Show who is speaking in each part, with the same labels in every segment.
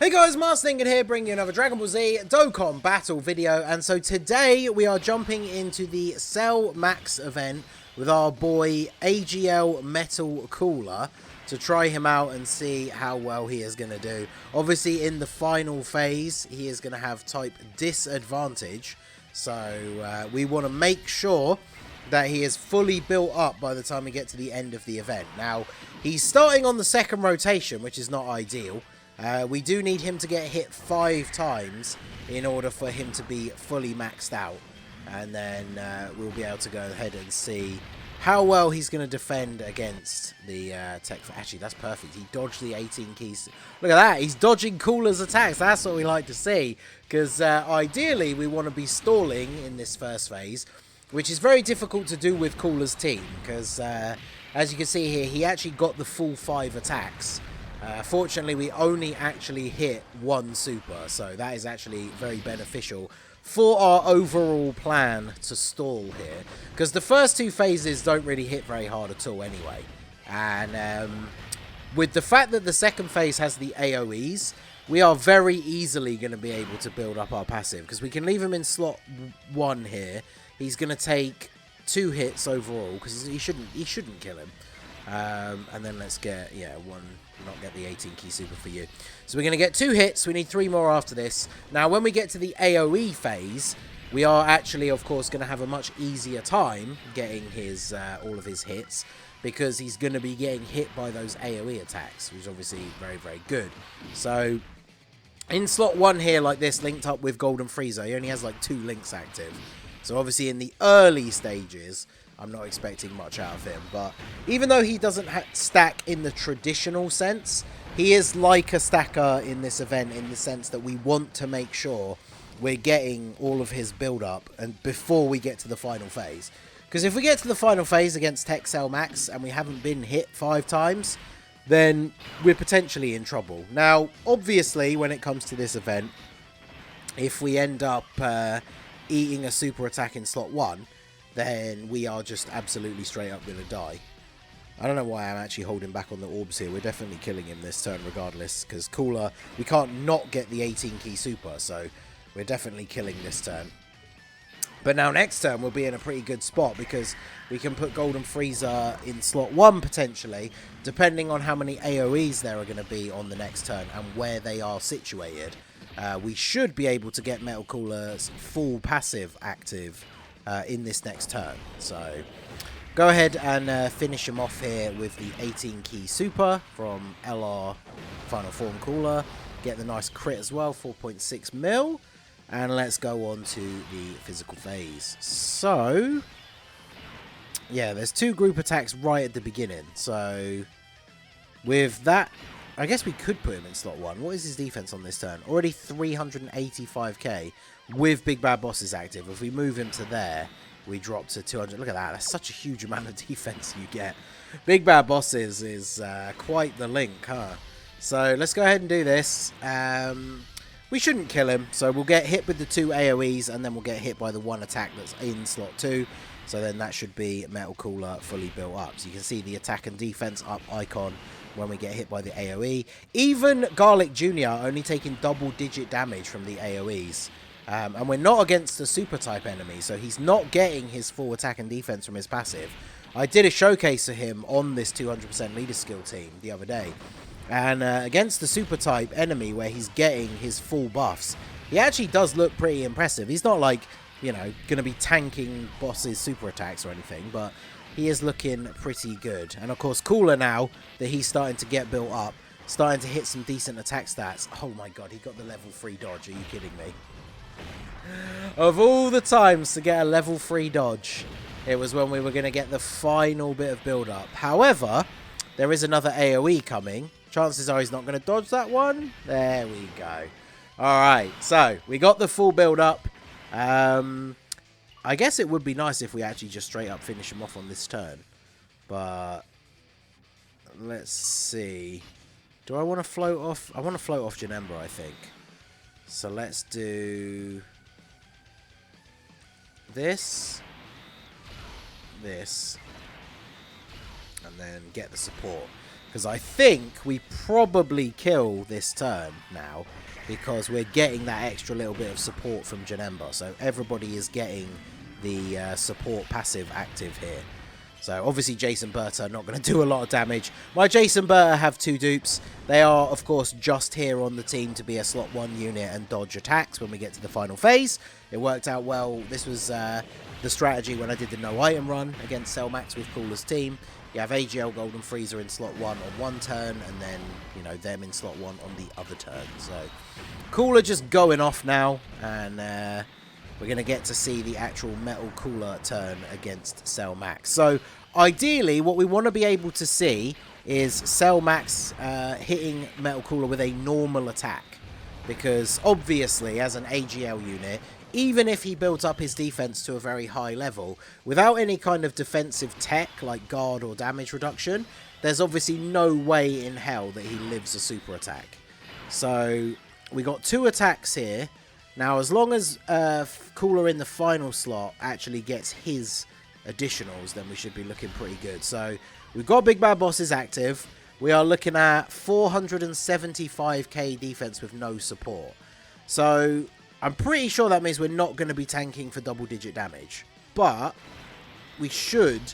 Speaker 1: Hey guys, Marslingan here, bringing you another Dragon Ball Z Dokkan battle video, and so today we are jumping into the Cell Max event with our boy AGL Metal Cooler to try him out and see how well he is going to do. Obviously in the final phase he is going to have type disadvantage, so we want to make sure that he is fully built up by the time we get to the end of the event. Now he's starting on the second rotation, which is not ideal. We do need him to get hit 5 times in order for him to be fully maxed out. And then we'll be able to go ahead and see how well he's going to defend against the tech. Actually, that's perfect. He dodged the 18 keys. Look at that. He's dodging Cooler's attacks. That's what we like to see. Because ideally, we want to be stalling in this first phase, which is very difficult to do with Cooler's team. Because as you can see here, he actually got the full 5 attacks. Fortunately, we only actually hit 1 super, so that is actually very beneficial for our overall plan to stall here. Because the first 2 phases don't really hit very hard at all anyway. And with the fact that the second phase has the AoEs, we are very easily going to be able to build up our passive. Because we can leave him in slot 1 here. He's going to take 2 hits overall, because he shouldn't kill him. And then let's get, not get the 18 key super for you. So we're going to get 2 hits. We need 3 more after this. Now, when we get to the AoE phase, we are actually, of course, going to have a much easier time getting his all of his hits, because he's going to be getting hit by those AoE attacks, which is obviously very, very good. So in slot 1 here, like this, linked up with Golden Frieza, he only has like 2 links active. So obviously in the early stages, I'm not expecting much out of him, but even though he doesn't stack in the traditional sense, he is like a stacker in this event in the sense that we want to make sure we're getting all of his build-up and before we get to the final phase. Because if we get to the final phase against Tech Cell Max and we haven't been hit 5 times, then we're potentially in trouble. Now, obviously, when it comes to this event, if we end up eating a super attack in slot 1, then we are just absolutely straight up going to die. I don't know why I'm actually holding back on the orbs here. We're definitely killing him this turn regardless, because Cooler, we can't not get the 18 key super, so we're definitely killing this turn. But now next turn we'll be in a pretty good spot, because we can put Golden Frieza in slot 1 potentially, depending on how many AoEs there are going to be on the next turn and where they are situated. We should be able to get Metal Cooler's full passive active in this next turn. So go ahead and finish him off here with the 18 key super from LR Final Form Cooler. Get the nice crit as well, 4.6 mil. And let's go on to the physical phase. So yeah, there's 2 group attacks right at the beginning. So with that, I guess we could put him in slot 1. What is his defense on this turn? Already 385k with Big Bad Bosses active. If we move him to there, we drop to 200. Look at that. That's such a huge amount of defense you get. Big Bad Bosses is quite the link, huh? So let's go ahead and do this. We shouldn't kill him. So we'll get hit with the 2 AoEs, and then we'll get hit by the 1 attack that's in slot 2. So then that should be Metal Cooler fully built up. So you can see the attack and defense up icon when we get hit by the AoE. Even Garlic Jr. only taking double-digit damage from the AoEs. And we're not against a super type enemy, so he's not getting his full attack and defense from his passive. I did a showcase of him on this 200% leader skill team the other day. And against the super type enemy where he's getting his full buffs, he actually does look pretty impressive. He's not like, you know, going to be tanking bosses' super attacks or anything, but he is looking pretty good. And of course, Cooler now that he's starting to get built up, starting to hit some decent attack stats. Oh my god, he got the level 3 dodge. Are you kidding me? Of all the times to get a level 3 dodge, it was when we were going to get the final bit of build-up. However, there is another AoE coming. Chances are he's not going to dodge that one. There we go. Alright, so we got the full build-up. I guess it would be nice if we actually just straight up finish him off on this turn. But let's see. Do I want to float off? I want to float off Janemba, I think. So let's do this, and then get the support. Because I think we probably kill this turn now, because we're getting that extra little bit of support from Janemba. So everybody is getting the support passive active here. So obviously Jason Berta not going to do a lot of damage. My Jason Berta have 2 dupes. They are, of course, just here on the team to be a slot 1 unit and dodge attacks when we get to the final phase. It worked out well. This was the strategy when I did the no item run against Cellmax with Cooler's team. You have AGL Golden Freezer in slot 1 on one turn, and then, you know, them in slot 1 on the other turn. So Cooler just going off now, and we're going to get to see the actual Metal Cooler turn against Cellmax. So ideally, what we want to be able to see is Cellmax hitting Metal Cooler with a normal attack. Because obviously, as an AGL unit, even if he built up his defense to a very high level, without any kind of defensive tech like guard or damage reduction, there's obviously no way in hell that he lives a super attack. So we got 2 attacks here. Now, as long as Cooler in the final slot actually gets his additionals, then we should be looking pretty good. So we've got Big Bad Bosses active. We are looking at 475k defense with no support. So I'm pretty sure that means we're not going to be tanking for double-digit damage. But we should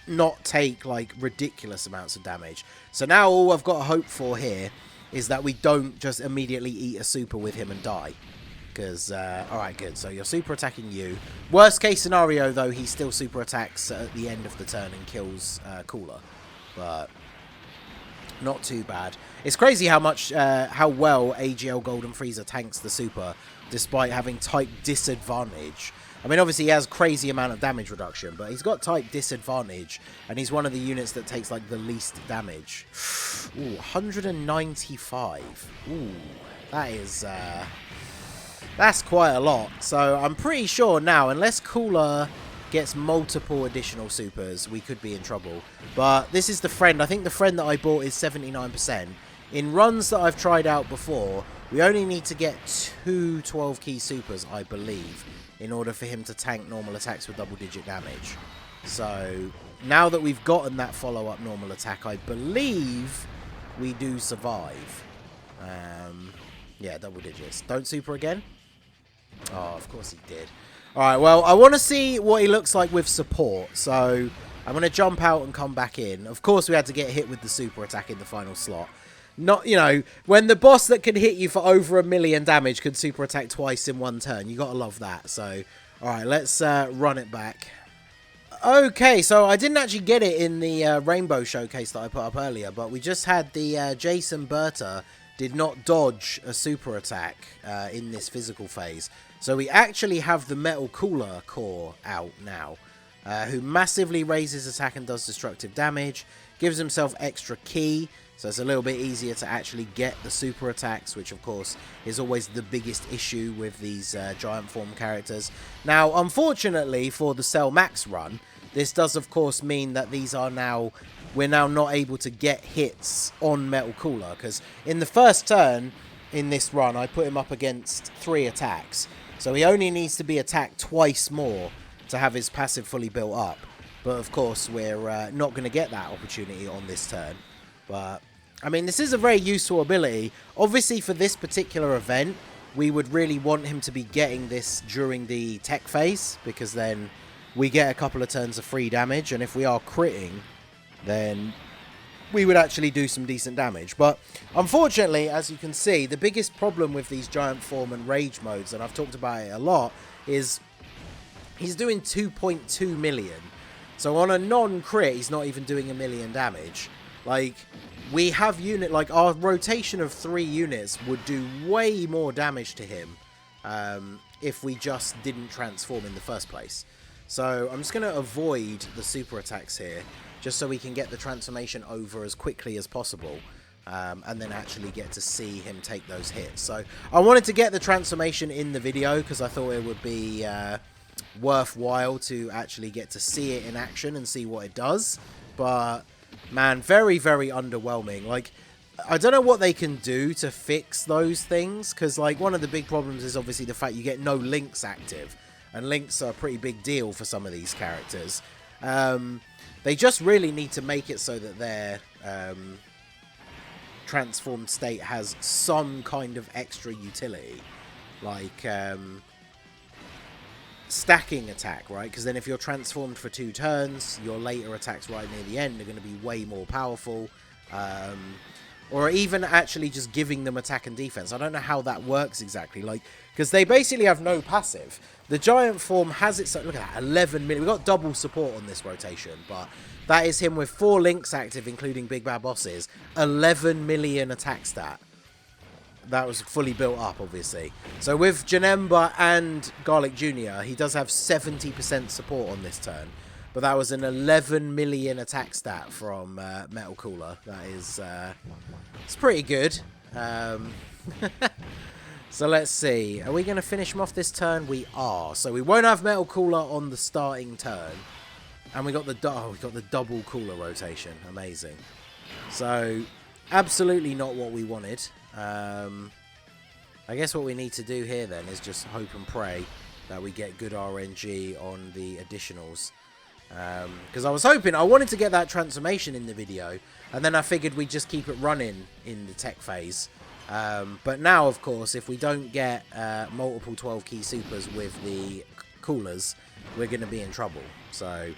Speaker 1: not take, like, ridiculous amounts of damage. So now all I've got to hope for here is that we don't just immediately eat a super with him and die. Because, alright, good. So you're super attacking you. Worst case scenario, though, he still super attacks at the end of the turn and kills Cooler. But not too bad. It's crazy how much, how well AGL Golden Freezer tanks the super, despite having type disadvantage. I mean, obviously he has crazy amount of damage reduction, but he's got type disadvantage, and he's one of the units that takes, like, the least damage. Ooh, 195. Ooh, that is, that's quite a lot. So I'm pretty sure now, unless Cooler gets multiple additional supers, we could be in trouble. But this is the friend. I think the friend that I bought is 79%. In runs that I've tried out before, we only need to get 2 12-key supers, I believe, in order for him to tank normal attacks with double-digit damage. So now that we've gotten that follow-up normal attack, I believe we do survive. Yeah, double digits. Don't super again? Oh, of course he did. Alright, well, I want to see what he looks like with support, so I'm going to jump out and come back in. Of course, we had to get hit with the super attack in the final slot. Not, you know, when the boss that can hit you for over 1 million damage can super attack twice in one turn. You got to love that. So, alright, let's run it back. Okay, so I didn't actually get it in the Rainbow Showcase that I put up earlier, but we just had the Jason Berta did not dodge a super attack in this physical phase. So we actually have the Metal Cooler core out now, who massively raises attack and does destructive damage, gives himself extra ki, so it's a little bit easier to actually get the super attacks, which of course is always the biggest issue with these giant form characters. Now, unfortunately for the Cell Max run, this does of course mean that these are now, we're now not able to get hits on Metal Cooler, because in the first turn in this run, I put him up against 3 attacks. So he only needs to be attacked twice more to have his passive fully built up. But of course, we're not going to get that opportunity on this turn. But, I mean, this is a very useful ability. Obviously, for this particular event, we would really want him to be getting this during the tech phase, because then we get a couple of turns of free damage. And if we are critting, then we would actually do some decent damage. But unfortunately, as you can see, the biggest problem with these giant form and rage modes, and I've talked about it a lot, is he's doing 2.2 million. So on a non-crit, he's not even doing 1 million damage. Like, we have unit, like our rotation of 3 units would do way more damage to him if we just didn't transform in the first place. So I'm just going to avoid the super attacks here, just so we can get the transformation over as quickly as possible, and then actually get to see him take those hits. So I wanted to get the transformation in the video because I thought it would be worthwhile to actually get to see it in action and see what it does. But man, very, very underwhelming. Like, I don't know what they can do to fix those things, because like one of the big problems is obviously the fact you get no links active, and links are a pretty big deal for some of these characters. They just really need to make it so that they're transformed state has some kind of extra utility. Like, stacking attack, right? Because then if you're transformed for 2 turns, your later attacks right near the end are going to be way more powerful. Or even actually just giving them attack and defense. I don't know how that works exactly. Like, because they basically have no passive. The giant form has its... Look at that, 11 million. We've got double support on this rotation, but that is him with 4 links active, including Big Bad Bosses. 11 million attack stat. That was fully built up, obviously. So with Janemba and Garlic Jr., he does have 70% support on this turn. But that was an 11 million attack stat from Metal Cooler. That is... it's pretty good. So let's see. Are we going to finish him off this turn? We are. So we won't have Metal Cooler on the starting turn. And we got the double Cooler rotation. Amazing. So absolutely not what we wanted. I guess what we need to do here then is just hope and pray that we get good RNG on the additionals. Because I wanted to get that transformation in the video, and then I figured we'd just keep it running in the tech phase. But now, of course, if we don't get multiple 12 key supers with the coolers, we're going to be in trouble. So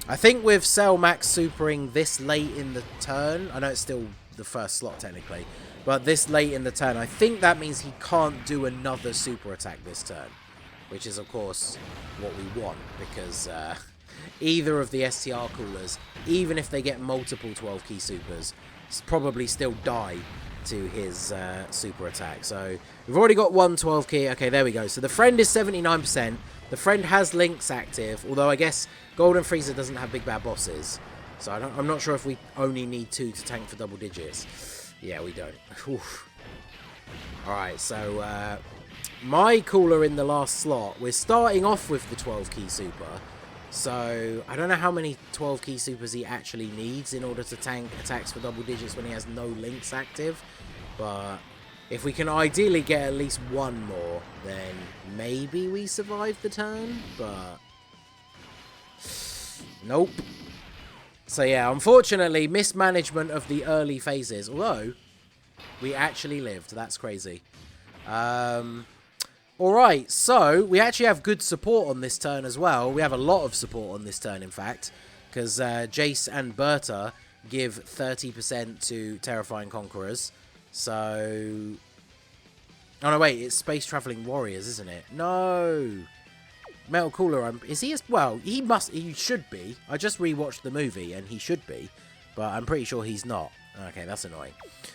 Speaker 1: I think with Cell Max supering this late in the turn, I know it's still the first slot technically, but this late in the turn, I think that means he can't do another super attack this turn, which is, of course, what we want, because either of the STR coolers, even if they get multiple 12 key supers, probably still die to his super attack. So we've already got one 12 key. Okay, there we go. So the friend is 79%. The friend has links active, although I guess Golden Freezer doesn't have Big Bad Bosses. So I'm not sure if we only need 2 to tank for double digits. Yeah, we don't. Alright, so my cooler in the last slot, we're starting off with the 12 key super. So I don't know how many 12 key supers he actually needs in order to tank attacks for double digits when he has no links active. But if we can ideally get at least one more, then maybe we survive the turn. But nope. So yeah, unfortunately, mismanagement of the early phases. Although we actually lived. That's crazy. Alright, so we actually have good support on this turn as well. We have a lot of support on this turn, in fact, because Jace and Berta give 30% to Terrifying Conquerors. So... oh, no, wait, it's Space Traveling Warriors, isn't it? No! Metal Cooler, is he as... well, he should be. I just rewatched the movie, and he should be, but I'm pretty sure he's not. Okay, that's annoying.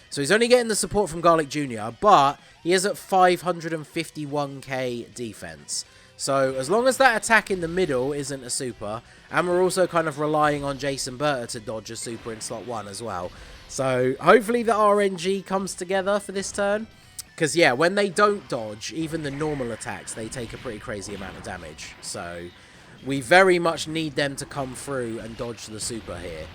Speaker 1: So he's only getting the support from Garlic Jr., but he is at 551k defense. So as long as that attack in the middle isn't a super, and we're also kind of relying on Jason Berta to dodge a super in slot 1 as well. So hopefully the RNG comes together for this turn. Because, yeah, when they don't dodge, even the normal attacks, they take a pretty crazy amount of damage. So we very much need them to come through and dodge the super here.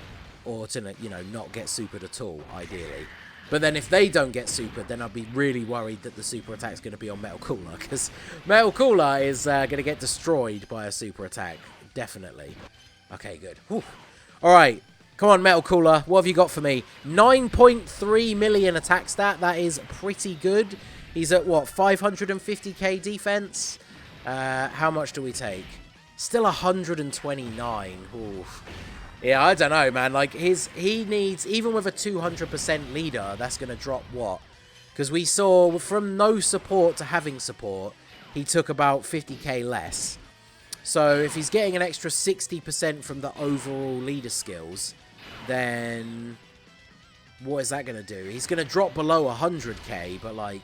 Speaker 1: Or to, you know, not get supered at all, ideally. But then if they don't get supered, then I'd be really worried that the super attack's going to be on Metal Cooler. Because Metal Cooler is going to get destroyed by a super attack. Definitely. Okay, good. Whew. All right. Come on, Metal Cooler. What have you got for me? 9.3 million attack stat. That is pretty good. He's at, what, 550k defense? How much do we take? Still 129. Oof. Yeah, I don't know, man. Like, he needs, even with a 200% leader, that's going to drop what? Because we saw from no support to having support, he took about 50k less. So if he's getting an extra 60% from the overall leader skills, then what is that going to do? He's going to drop below 100k, but like,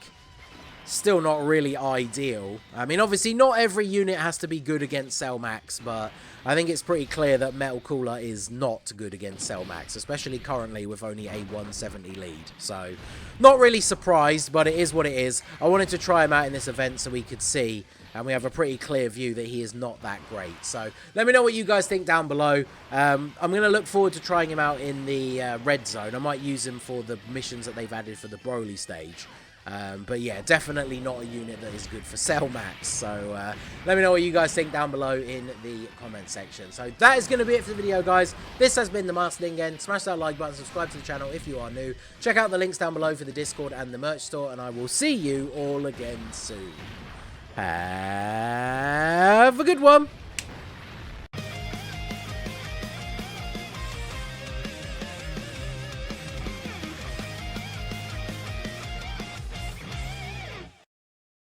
Speaker 1: still not really ideal. I mean, obviously, not every unit has to be good against Cell Max, but I think it's pretty clear that Metal Cooler is not good against Cell Max, especially currently with only a 170 lead. So, not really surprised, but it is what it is. I wanted to try him out in this event so we could see, and we have a pretty clear view that he is not that great. So, let me know what you guys think down below. I'm going to look forward to trying him out in the red zone. I might use him for the missions that they've added for the Broly stage. But yeah, definitely not a unit that is good for Cell Max. So let me know what you guys think down below in the comment section. So that is going to be it for the video, guys. This has been the Master Dingen. Smash that like button, subscribe to the channel if you are new. Check out the links down below for the Discord and the merch store, and I will see you all again soon. Have a good one.